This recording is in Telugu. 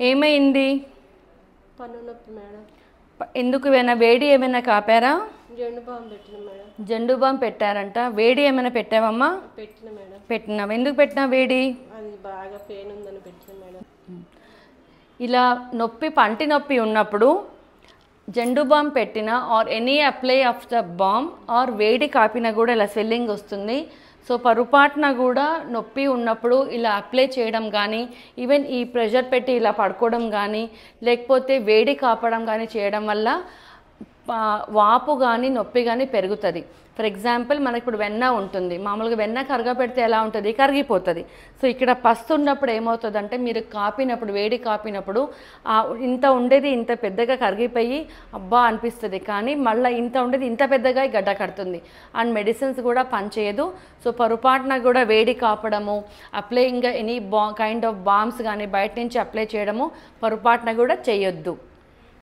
ఏమైంది? పన్ను నొప్పి మేడం. ఎందుకు? ఏమైనా వేడి ఏమైనా కాపారా? జెండు బామ్ పెట్టిన మేడం. జెండు బామ్ పెట్టారంట. వేడి ఏమైనా పెట్టావమ్మా? పెట్టిన మేడం. పెట్టినావు. ఎందుకు పెట్టినా వేడి? అది బాగా పెయిన్ ఉందని పెట్టిన మేడం. ఇలా నొప్పి, పంటి నొప్పి ఉన్నప్పుడు జెండు బామ్ పెట్టిన or any apply of the balm or వేడి కాపినా కూడా ఇలా స్వెల్లింగ్ వస్తుంది. సో పొరపాటున కూడా నొప్పి ఉన్నప్పుడు ఇలా అప్లై చేయడం కానీ, ఈవెన్ ఈ ప్రెషర్ పెట్టి ఇలా పడుకోవడం కానీ, లేకపోతే వేడి కాపడం కానీ చేయడం వల్ల వాపు కానీ నొప్పి కానీ పెరుగుతుంది. ఫర్ ఎగ్జాంపుల్ మనకి ఇప్పుడు వెన్న ఉంటుంది. మామూలుగా వెన్న కరగపెడితే ఎలా ఉంటుంది? కరిగిపోతుంది. సో ఇక్కడ పస్తు ఉన్నప్పుడు ఏమవుతుందంటే మీరు కాపినప్పుడు, వేడి కాపినప్పుడు ఇంత ఉండేది ఇంత పెద్దగా కరిగిపోయి అబ్బా అనిపిస్తుంది. కానీ మళ్ళీ ఇంత ఉండేది ఇంత పెద్దగా గడ్డ కడుతుంది. అండ్ మెడిసిన్స్ కూడా పనిచేయదు. సో పొరపాటున కూడా వేడి కాపడము, applying any kind of balms కానీ బయట నుంచి అప్లై చేయడము పొరపాటున కూడా చేయొద్దు.